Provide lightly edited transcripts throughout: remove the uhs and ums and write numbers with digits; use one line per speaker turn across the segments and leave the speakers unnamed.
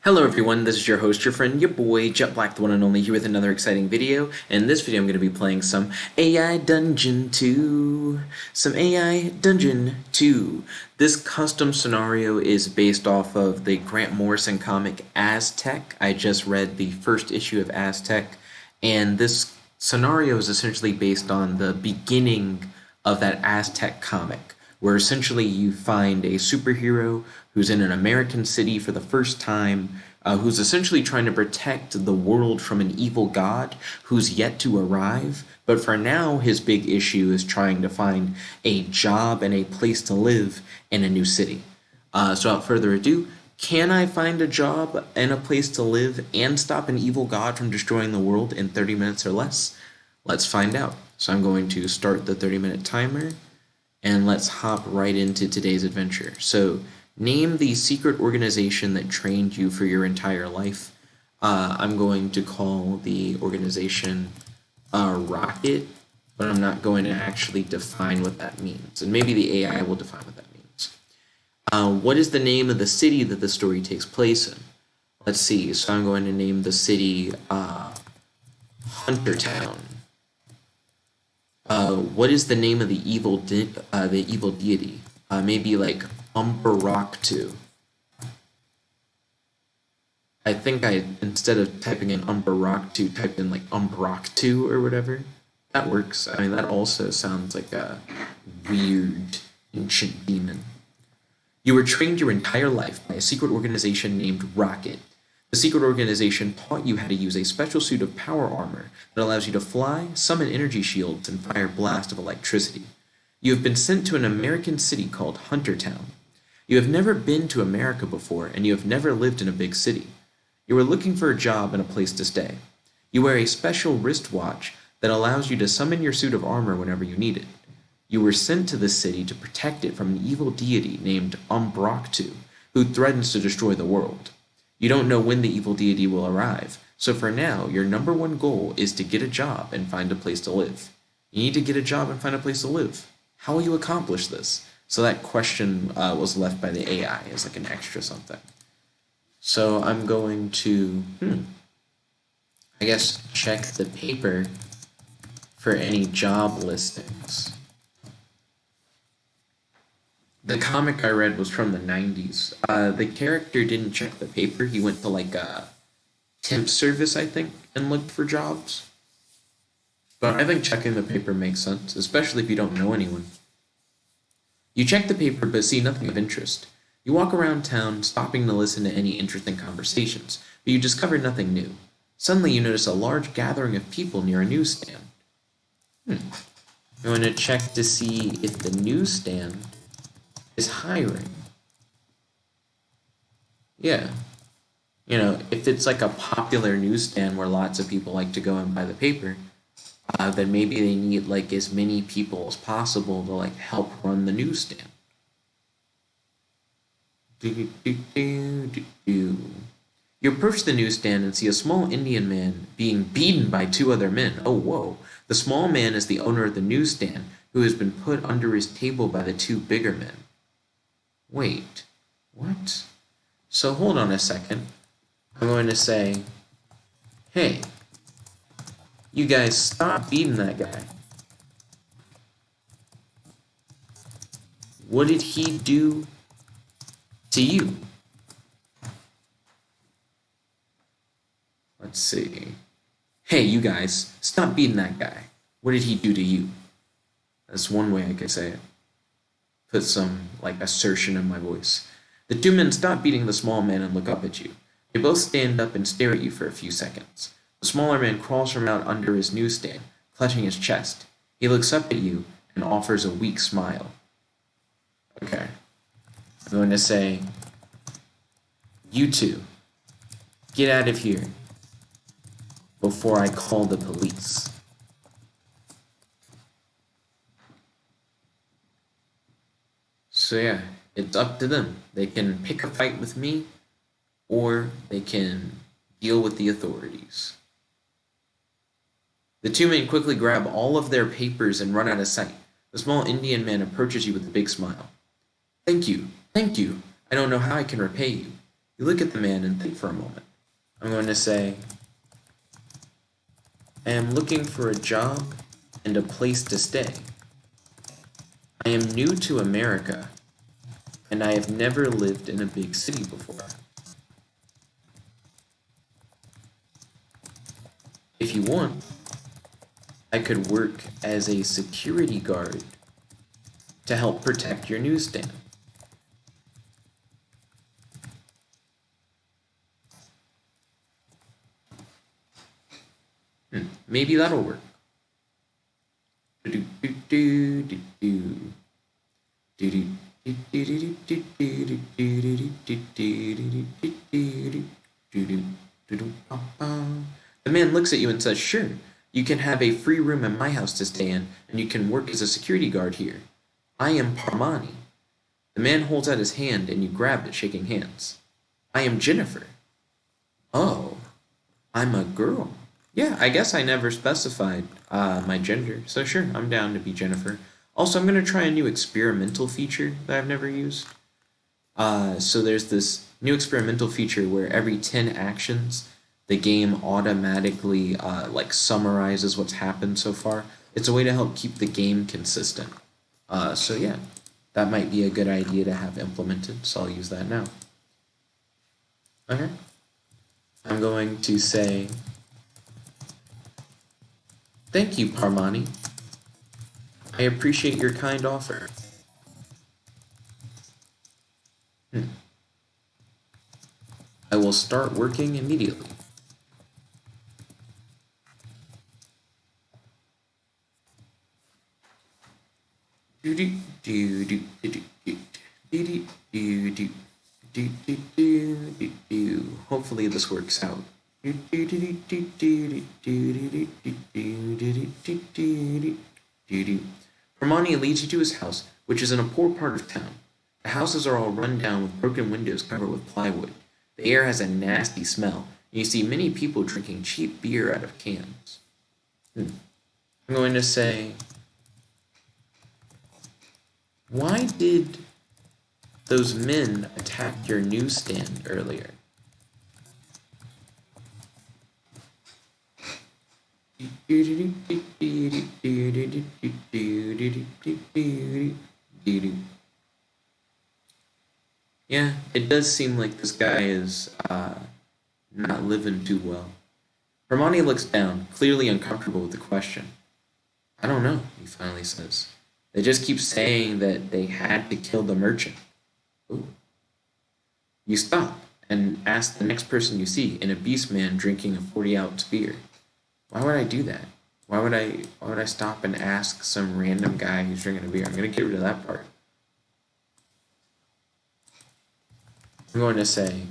Hello everyone, this is your host, your friend, your boy, Jet Black, the one and only, here with another exciting video. And in this video I'm going to be playing some AI Dungeon 2. Some AI Dungeon 2. This custom scenario is based off of the Grant Morrison comic Aztec. I just read the first issue of Aztec, and this scenario is essentially based on the beginning of that Aztec comic, where essentially you find a superhero who's in an American city for the first time, who's essentially trying to protect the world from an evil god who's yet to arrive. But for now, his big issue is trying to find a job and a place to live in a new city. So without further ado, can I find a job and a place to live and stop an evil god from destroying the world in 30 minutes or less? Let's find out. So I'm going to start the 30-minute timer, and let's hop right into today's adventure. So, name the secret organization that trained you for your entire life. I'm going to call the organization R.O.C.K.E.T, but I'm not going to actually define what that means. And maybe the AI will define what that means. What is the name of the city that the story takes place in? Let's see. So I'm going to name the city Huntertown. What is the name of the evil deity? Maybe like Umbrocktu. I think instead of typing in Umbrocktu, typed in like Umbrocktu or whatever. That works. I mean, that also sounds like a weird ancient demon. You were trained your entire life by a secret organization named R.O.C.K.E.T. The secret organization taught you how to use a special suit of power armor that allows you to fly, summon energy shields, and fire blasts of electricity. You have been sent to an American city called Huntertown. You have never been to America before, and you have never lived in a big city. You are looking for a job and a place to stay. You wear a special wristwatch that allows you to summon your suit of armor whenever you need it. You were sent to this city to protect it from an evil deity named Umbrocktu, who threatens to destroy the world. You don't know when the evil deity will arrive, so for now, your number one goal is to get a job and find a place to live. You need to get a job and find a place to live. How will you accomplish this? So that question was left by the AI as like an extra something. So I'm going to, I guess, check the paper for any job listings. The comic I read was from the 90s. The character didn't check the paper. He went to like a temp service, I think, and looked for jobs. But I think checking the paper makes sense, especially if you don't know anyone. You check the paper but see nothing of interest. You walk around town, stopping to listen to any interesting conversations, but you discover nothing new. Suddenly you notice a large gathering of people near a newsstand. I'm going to check to see if the newsstand is hiring. Yeah. You know, if it's like a popular newsstand where lots of people like to go and buy the paper, then maybe they need like as many people as possible to like help run the newsstand. You approach the newsstand and see a small Indian man being beaten by two other men. Oh, whoa. The small man is the owner of the newsstand, who has been put under his table by the two bigger men. Wait, what? So hold on a second. I'm going to say, hey, you guys stop beating that guy. What did he do to you? Let's see. Hey, you guys, stop beating that guy. What did he do to you? That's one way I could say it. Put some, like, assertion in my voice. The two men stop beating the small man and look up at you. They both stand up and stare at you for a few seconds. The smaller man crawls from out under his newsstand, clutching his chest. He looks up at you and offers a weak smile. Okay. I'm going to say, you two, get out of here before I call the police. So yeah, it's up to them. They can pick a fight with me, or they can deal with the authorities. The two men quickly grab all of their papers and run out of sight. The small Indian man approaches you with a big smile. Thank you. I don't know how I can repay you. You look at the man and think for a moment. I'm going to say, I am looking for a job and a place to stay. I am new to America, and I have never lived in a big city before. If you want, I could work as a security guard to help protect your newsstand. Maybe that'll work. The man looks at you and says, sure, you can have a free room in my house to stay in, and you can work as a security guard here. I am Parmani. The man holds out his hand, and you grab it, shaking hands. I am Jennifer. Oh, I'm a girl. Yeah, I guess I never specified my gender, so sure, I'm down to be Jennifer. Also, I'm going to try a new experimental feature that I've never used. So there's this new experimental feature where every 10 actions, the game automatically like summarizes what's happened so far. It's a way to help keep the game consistent. So yeah, that might be a good idea to have implemented, so I'll use that now. Okay. I'm going to say, thank you, Parmani. I appreciate your kind offer. I will start working immediately. Hopefully this works out. Hermione leads you to his house, which is in a poor part of town. The houses are all run down with broken windows covered with plywood. The air has a nasty smell, and you see many people drinking cheap beer out of cans. I'm going to say, why did those men attack your newsstand earlier? Yeah, it does seem like this guy is not living too well. Hermione looks down, clearly uncomfortable with the question. I don't know, he finally says. They just keep saying that they had to kill the merchant. Ooh. You stop and ask the next person you see, in a beast man drinking a 40-ounce beer. Why would I do that? Why would I stop and ask some random guy who's drinking a beer? I'm gonna get rid of that part. I'm going to say,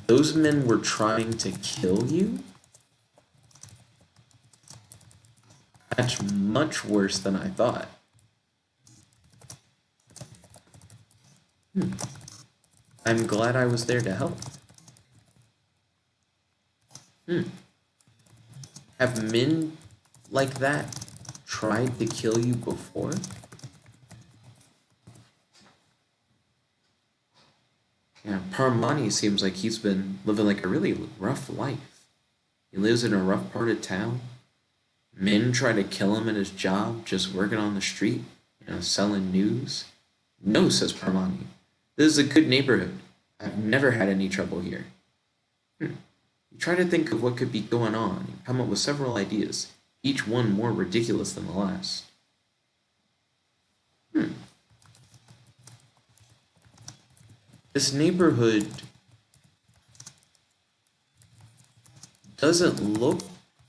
those men were trying to kill you? That's much worse than I thought. I'm glad I was there to help. Have men like that tried to kill you before? Yeah, Parmani seems like he's been living like a really rough life. He lives in a rough part of town. Men try to kill him at his job, just working on the street, selling news. No, says Parmani. This is a good neighborhood. I've never had any trouble here. You try to think of what could be going on. You come up with several ideas, each one more ridiculous than the last. This neighborhood doesn't look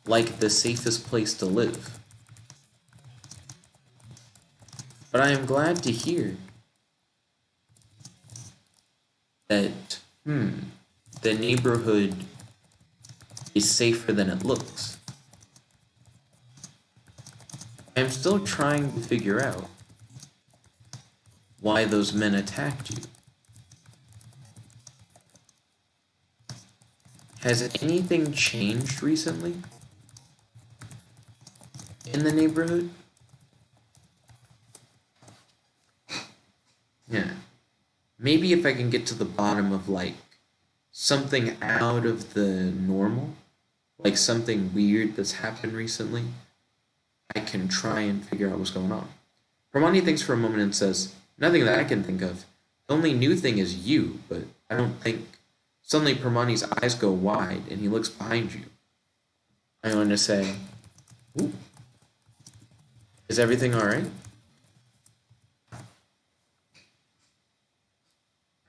like the safest place to live. But I am glad to hear that, the neighborhood is safer than it looks. I'm still trying to figure out why those men attacked you. Has anything changed recently in the neighborhood? Yeah. maybe if I can get to the bottom of like something out of the normal, like something weird that's happened recently, I can try and figure out what's going on. Hermione thinks for a moment and says, "Nothing that I can think of. The only new thing is you, but I don't think." Suddenly, Hermione's eyes go wide and he looks behind you. I want to say, "Ooh, is everything alright?"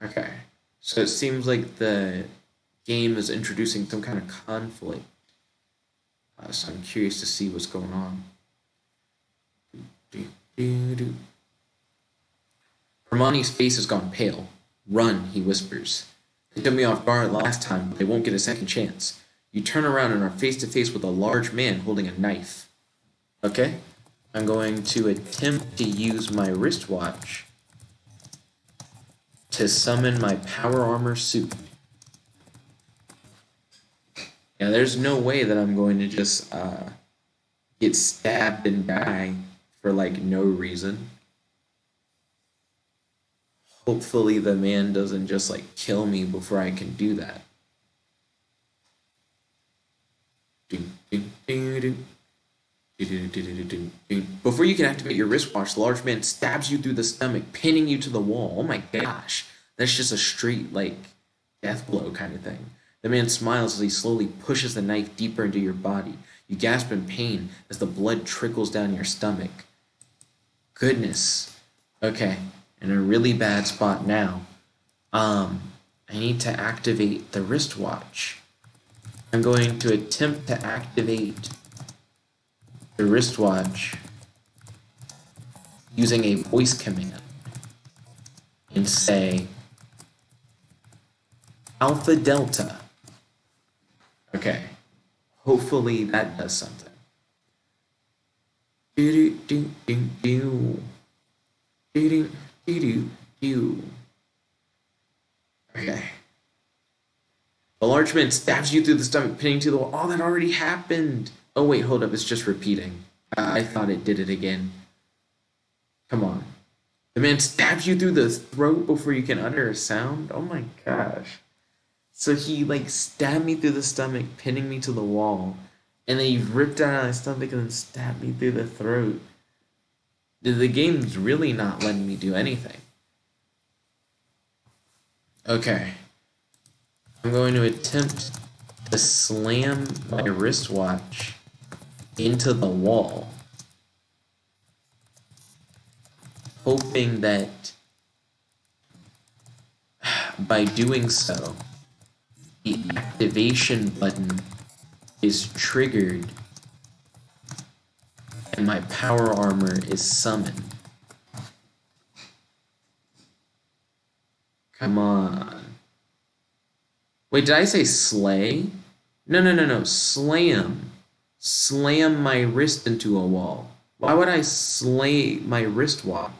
Okay. So it seems like the game is introducing some kind of conflict. So I'm curious to see what's going on. Hermione's face has gone pale. "Run," he whispers. "They took me off guard last time, but they won't get a second chance." You turn around and are face to face with a large man holding a knife. Okay? I'm going to attempt to use my wristwatch to summon my power armor suit. Now, there's no way that I'm going to just get stabbed and die for like no reason. Hopefully the man doesn't just like kill me before I can do that. Before you can activate your wristwatch, the large man stabs you through the stomach, pinning you to the wall. Oh my gosh. That's just a straight, like, death blow kind of thing. The man smiles as he slowly pushes the knife deeper into your body. You gasp in pain as the blood trickles down your stomach. Goodness. Okay, in a really bad spot now. I need to activate the wristwatch. I'm going to attempt to activate the wristwatch using a voice command and say Alpha Delta. Okay, hopefully that does something. Okay. The large man stabs you through the stomach, pinning to the wall. Oh, that already happened. Oh, wait, hold up. It's just repeating. I thought it did it again. Come on. The man stabs you through the throat before you can utter a sound? Oh my gosh. So he, like, stabbed me through the stomach, pinning me to the wall. And then he ripped out my stomach and then stabbed me through the throat. The game's really not letting me do anything. Okay. I'm going to attempt to slam my wristwatch into the wall, hoping that by doing so, the activation button is triggered and my power armor is summoned. Come on. Wait, did I say slay? No. Slam. Slam my wrist into a wall. Why would I slay my wristwatch?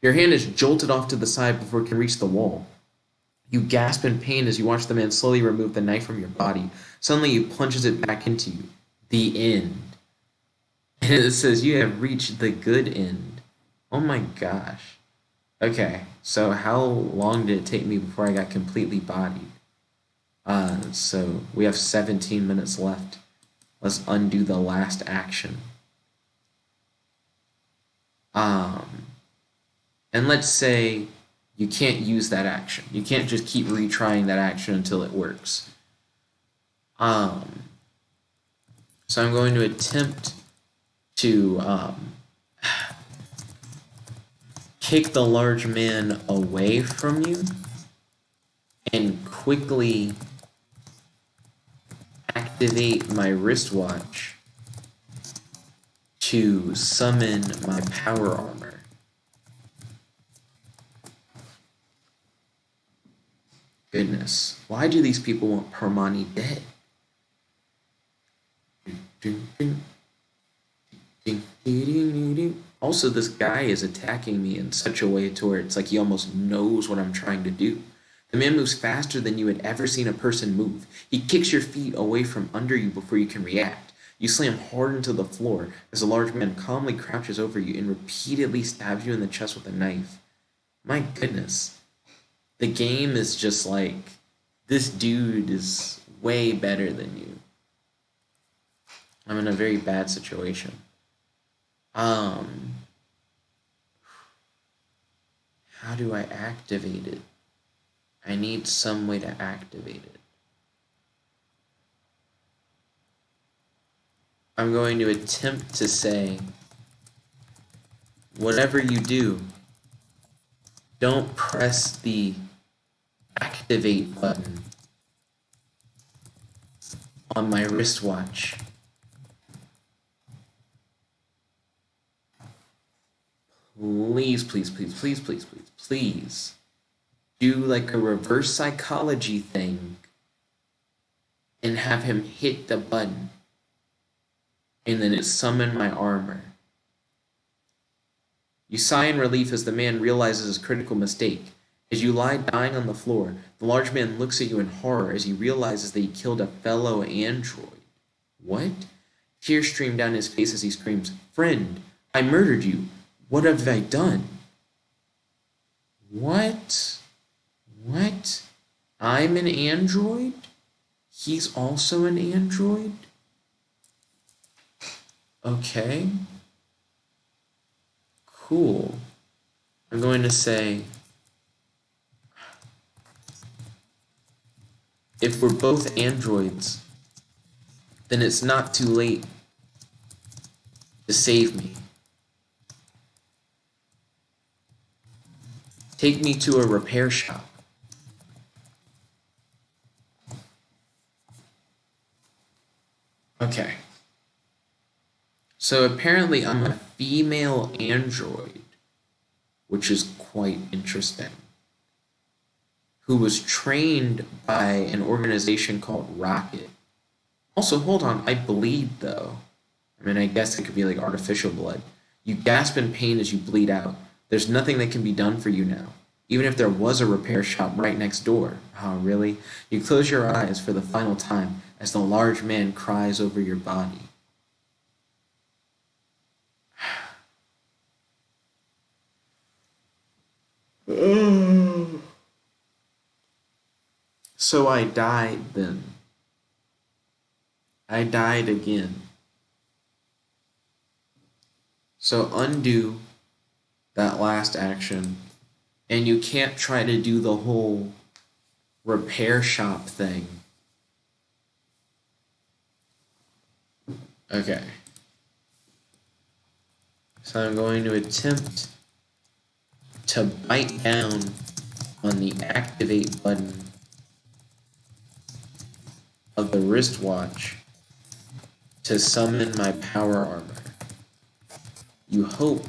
Your hand is jolted off to the side before it can reach the wall. You gasp in pain as you watch the man slowly remove the knife from your body. Suddenly, he plunges it back into you. The end. And it says, "You have reached the good end." Oh my gosh. Okay, so how long did it take me before I got completely bodied? So we have 17 minutes left. Let's undo the last action. And let's say you can't use that action. You can't just keep retrying that action until it works. So I'm going to attempt to kick the large man away from you and quickly activate my wristwatch to summon my power armor. Goodness, why do these people want Hermione dead? Also, this guy is attacking me in such a way to where it's like he almost knows what I'm trying to do. The man moves faster than you had ever seen a person move. He kicks your feet away from under you before you can react. You slam hard into the floor as the large man calmly crouches over you and repeatedly stabs you in the chest with a knife. My goodness. the game is just like, this dude is way better than you. I'm in a very bad situation. How do I activate it? I need some way to activate it. I'm going to attempt to say, whatever you do, don't press the activate button on my wristwatch. Please, please, please, please, please, please, please do like a reverse psychology thing and have him hit the button, and then it summon my armor. You sigh in relief as the man realizes his critical mistake. As you lie dying on the floor, the large man looks at you in horror as he realizes that he killed a fellow android. What? Tears stream down his face as he screams, "Friend, I murdered you. What have I done?" What? What? I'm an android? He's also an android? Okay. Cool. I'm going to say, if we're both androids, then it's not too late to save me. Take me to a repair shop. Okay. So apparently I'm a female android, which is quite interesting, who was trained by an organization called R.O.C.K.E.T. Also, hold on, I bleed though. I mean, I guess it could be like artificial blood. You gasp in pain as you bleed out. There's nothing that can be done for you now, even if there was a repair shop right next door. Oh, really? You close your eyes for the final time as the large man cries over your body. So I died then. I died again. So undo that last action, and you can't try to do the whole repair shop thing. Okay. So I'm going to attempt to bite down on the activate button of the wristwatch to summon my power armor. You hope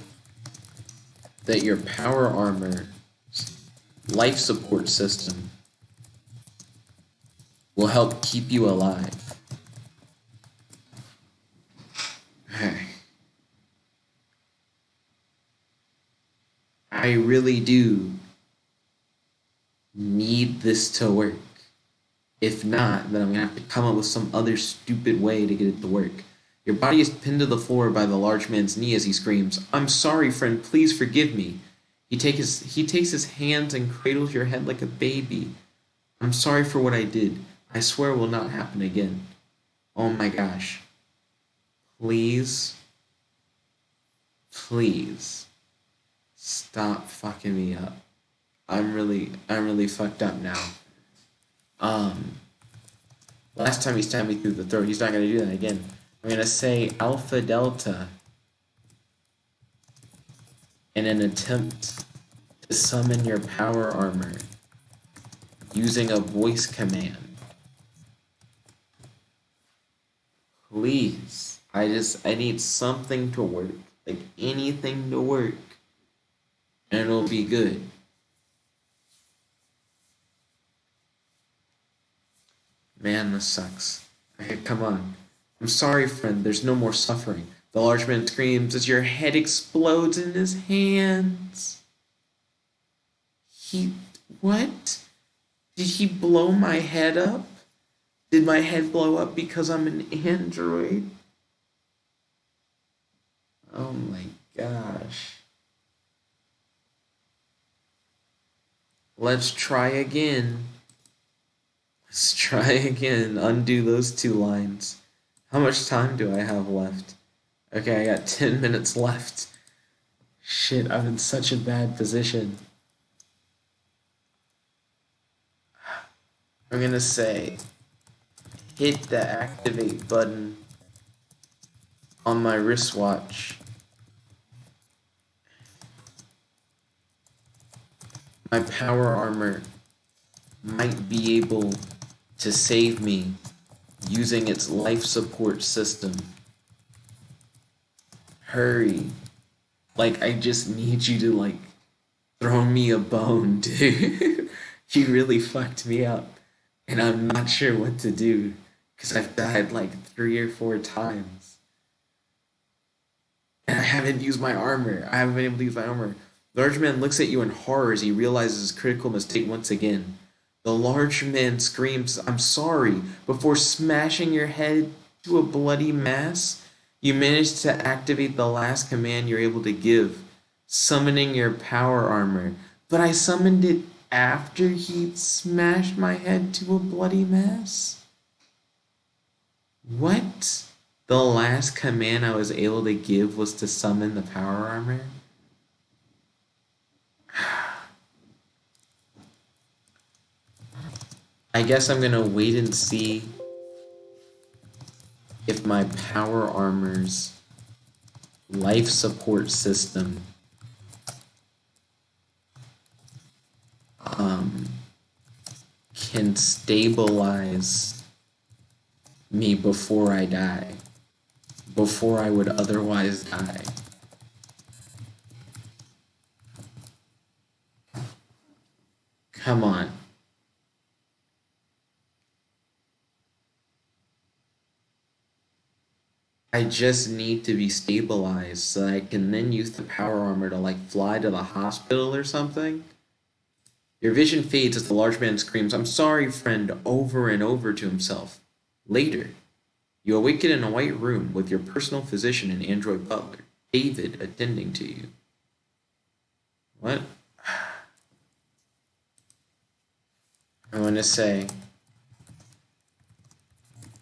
that your power armor life support system will help keep you alive. I really do need this to work. If not, then I'm going to have to come up with some other stupid way to get it to work. Your body is pinned to the floor by the large man's knee as he screams, "I'm sorry, friend, please forgive me." He takes his hands and cradles your head like a baby. "I'm sorry for what I did. I swear it will not happen again." Oh my gosh. Please, please, stop fucking me up. I'm really fucked up now. Last time he stabbed me through the throat. He's not gonna do that again. I'm gonna say Alpha Delta in an attempt to summon your power armor using a voice command. Please. I need something to work. Like anything to work. And it'll be good. Man, this sucks. Okay, come on. "I'm sorry, friend. There's no more suffering." The large man screams as your head explodes in his hands. What? Did he blow my head up? Did my head blow up because I'm an android? Oh my gosh. Let's try again. Let's try again. Undo those 2 lines. How much time do I have left? Okay, I got 10 minutes left. Shit, I'm in such a bad position. I'm gonna say, hit the activate button on my wristwatch. My power armor might be able to save me using its life support system. Hurry. Like, I just need you to, like, throw me a bone, dude. You really fucked me up. And I'm not sure what to do. Because I've died like 3 or 4 times. And I haven't used my armor. I haven't been able to use my armor. The large man looks at you in horror as he realizes his critical mistake once again. The large man screams, "I'm sorry," before smashing your head to a bloody mass. You manage to activate the last command you're able to give, summoning your power armor. But I summoned it after he'd smashed my head to a bloody mass? What? The last command I was able to give was to summon the power armor? I guess I'm gonna wait and see if my power armor's life support system can stabilize me before I die, before I would otherwise die. Come on. I just need to be stabilized so that I can then use the power armor to like fly to the hospital or something. Your vision fades as the large man screams, "I'm sorry, friend," over and over to himself. Later, you awaken in a white room with your personal physician and android butler, David, attending to you. What? I want to say,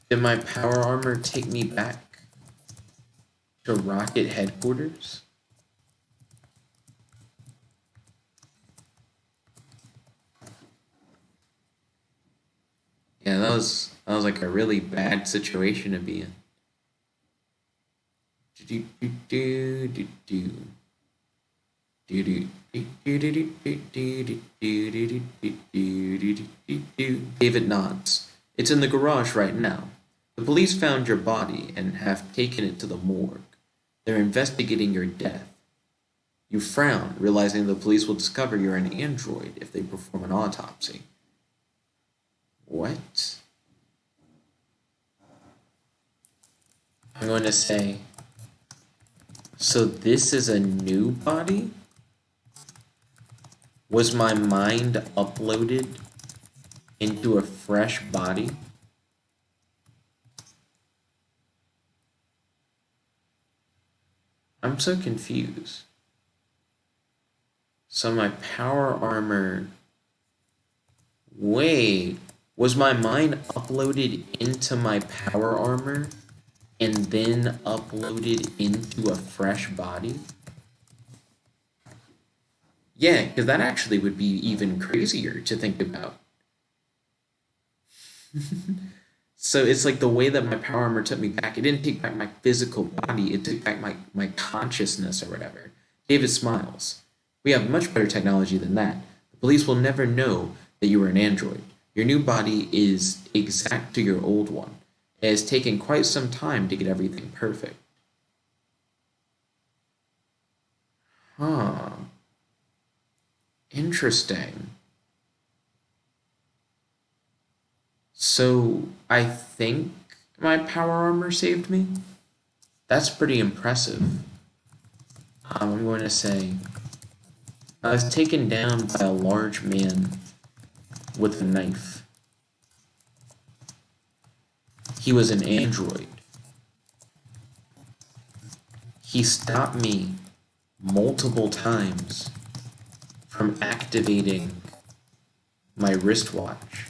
did my power armor take me back to Rocket headquarters? Yeah, that was like a really bad situation to be in. David nods. "It's in the garage right now. The police found your body and have taken it to the morgue. They're investigating your death." You frown, realizing the police will discover you're an android if they perform an autopsy. What? I'm going to say, so this is a new body? Was my mind uploaded into a fresh body? I'm so confused. So my power armor... Wait, was my mind uploaded into my power armor and then uploaded into a fresh body? Yeah, because that actually would be even crazier to think about. So it's like the way that my power armor took me back. It didn't take back my physical body. It took back my consciousness or whatever. David smiles. "We have much better technology than that. The police will never know that you are an android. Your new body is exact to your old one. It has taken quite some time to get everything perfect." Huh. Interesting. So I think my power armor saved me? That's pretty impressive. I'm going to say, I was taken down by a large man with a knife. He was an android. He stopped me multiple times from activating my wristwatch.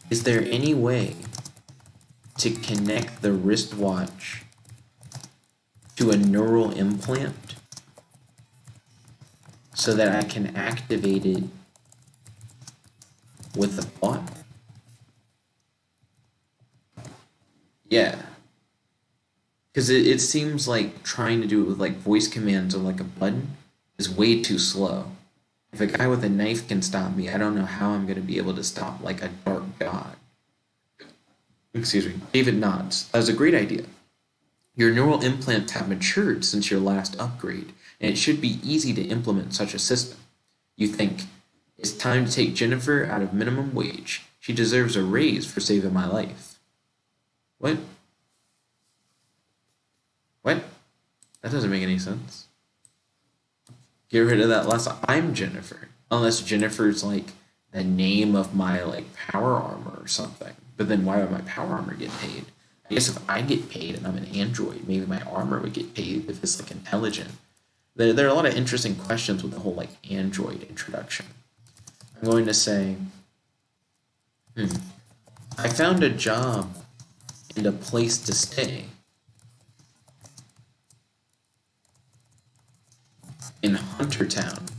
Is there any way to connect the wristwatch to a neural implant so that I can activate it with a thought? Yeah. Because it seems like trying to do it with like voice commands or like a button is way too slow. If a guy with a knife can stop me, I don't know how I'm going to be able to stop like a dark god. Excuse me. David nods. That was a great idea. Your neural implants have matured since your last upgrade, and it should be easy to implement such a system. You think, it's time to take Jennifer out of minimum wage. She deserves a raise for saving my life. What? What? That doesn't make any sense. Get rid of that last. I'm Jennifer. Unless Jennifer's like the name of my like power armor or something. But then why would my power armor get paid? I guess if I get paid and I'm an android, maybe my armor would get paid if it's like intelligent. There are a lot of interesting questions with the whole like android introduction. I'm going to say, I found a job and a place to stay in Huntertown.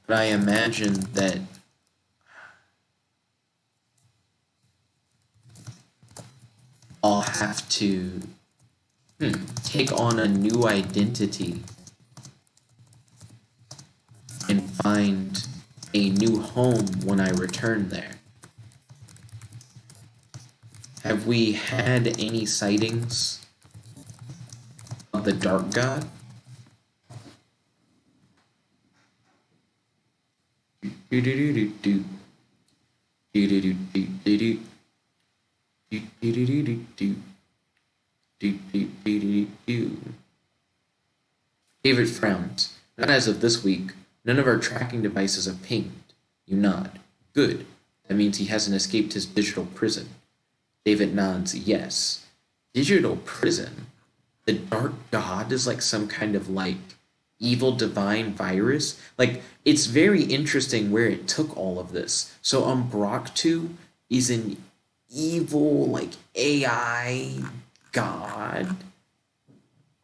But I imagine that I'll have to take on a new identity and find a new home when I return there. Have we had any sightings of the Dark God? David frowns. Not as of this week. None of our tracking devices have pinged. You nod. Good. That means he hasn't escaped his digital prison. David nods. Yes. Digital prison? The Dark God is like some kind of like evil divine virus. Like, it's very interesting where it took all of this. So Umbrocktu is an evil like AI god,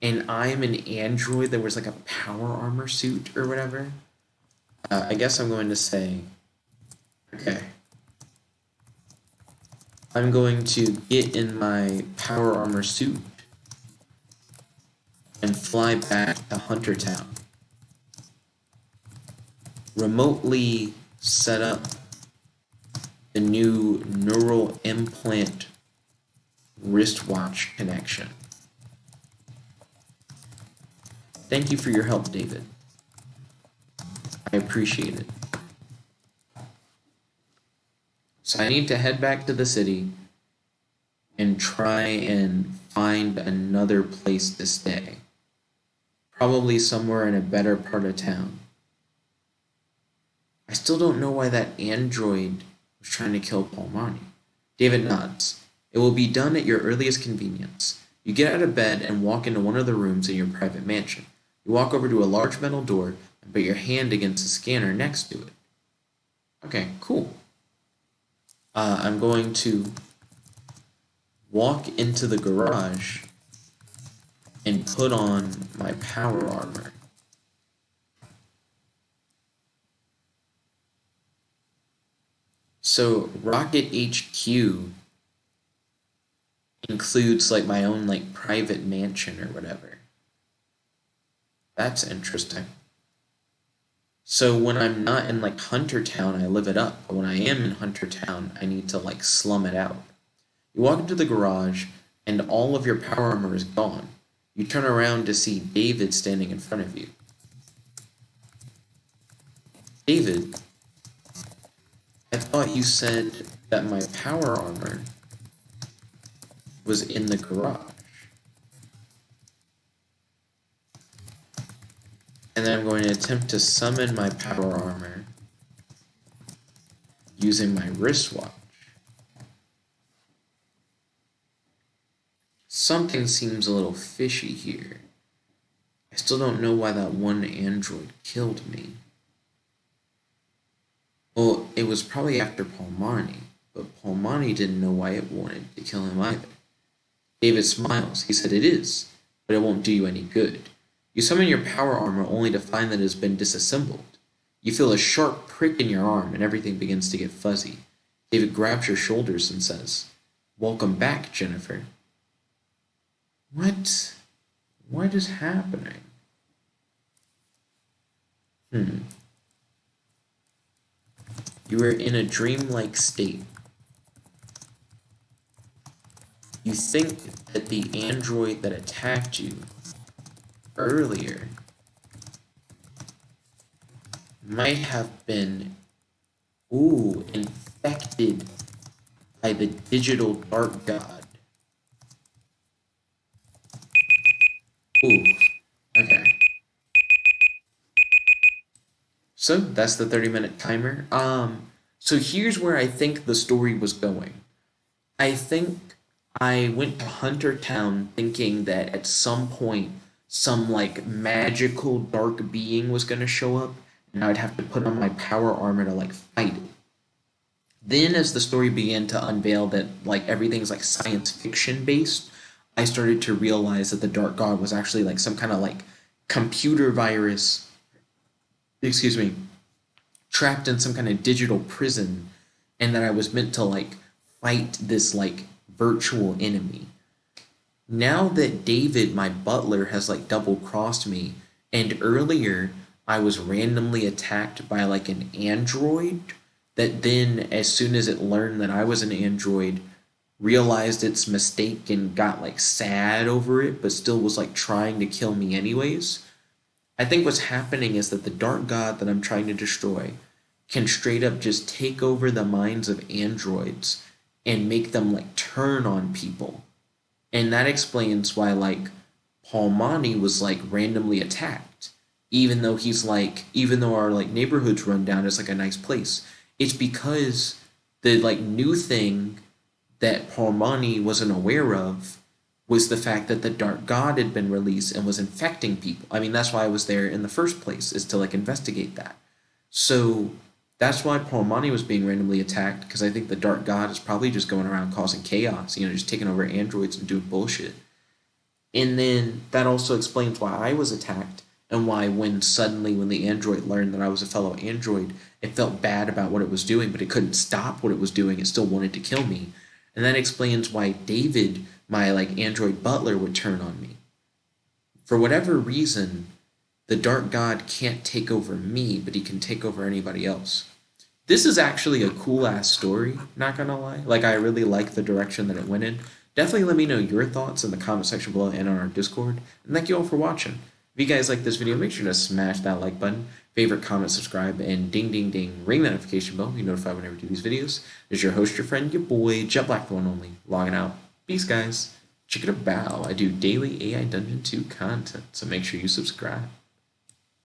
and I'm an android that wears like a power armor suit or whatever. I guess I'm going to say, okay, I'm going to get in my power armor suit and fly back to Huntertown. Remotely set up the new neural implant wristwatch connection. Thank you for your help, David. I appreciate it. So I need to head back to the city and try and find another place to stay. Probably somewhere in a better part of town. I still don't know why that android was trying to kill Palmani. David nods. It will be done at your earliest convenience. You get out of bed and walk into one of the rooms in your private mansion. You walk over to a large metal door and put your hand against the scanner next to it. Okay, cool. I'm going to walk into the garage and put on my power armor. So Rocket HQ includes like my own like private mansion or whatever. That's interesting. So when I'm not in like Huntertown, I live it up. But when I am in Huntertown, I need to like slum it out. You walk into the garage and all of your power armor is gone. You turn around to see David standing in front of you. David, I thought you said that my power armor was in the garage. And then I'm going to attempt to summon my power armor using my wristwatch. Something seems a little fishy here. I still don't know why that one android killed me. Well, it was probably after Palmani, but Palmani didn't know why it wanted to kill him either. David smiles. He said, "It is, but it won't do you any good. You summon your power armor only to find that it has been disassembled. You feel a sharp prick in your arm and everything begins to get fuzzy. David grabs your shoulders and says, 'Welcome back, Jennifer.'" What? What is happening? Hmm. You were in a dreamlike state. You think that the android that attacked you earlier might have been, infected by the digital dark god. Ooh, okay. So that's the 30-minute timer. So here's where I think the story was going. I think I went to Hunter Town thinking that at some point some like magical dark being was gonna show up and I'd have to put on my power armor to like fight it. Then as the story began to unveil that like everything's like science fiction based, I started to realize that the Dark God was actually like some kind of like computer virus, excuse me, trapped in some kind of digital prison, and that I was meant to like fight this like virtual enemy. Now that David, my butler, has like double crossed me, and earlier I was randomly attacked by like an android that then, as soon as it learned that I was an android, realized its mistake and got like sad over it, but still was like trying to kill me anyways. I think what's happening is that the dark god that I'm trying to destroy can straight up just take over the minds of androids and make them like turn on people. And that explains why like Palmani was like randomly attacked. Even though our like neighborhood's run down as like a nice place. It's because the like new thing that Palmani wasn't aware of was the fact that the Dark God had been released and was infecting people. I mean, that's why I was there in the first place, is to like investigate that. So that's why Palmani was being randomly attacked, because I think the Dark God is probably just going around causing chaos, just taking over androids and doing bullshit. And then that also explains why I was attacked and why when the android learned that I was a fellow android, it felt bad about what it was doing, but it couldn't stop what it was doing. It still wanted to kill me. And that explains why David, my like android butler, would turn on me. For whatever reason, the dark god can't take over me, but he can take over anybody else. This is actually a cool ass story, not gonna lie. Like, I really like the direction that it went in. Definitely let me know your thoughts in the comment section below and on our Discord. And thank you all for watching. If you guys like this video, make sure to smash that like button, favorite, comment, subscribe, and ding ding ding, ring that notification bell to be notified whenever I do these videos. This is your host, your friend, your boy, Jet Black the one only, logging out. Peace, guys. Check it out. I do daily AI Dungeon 2 content, so make sure you subscribe.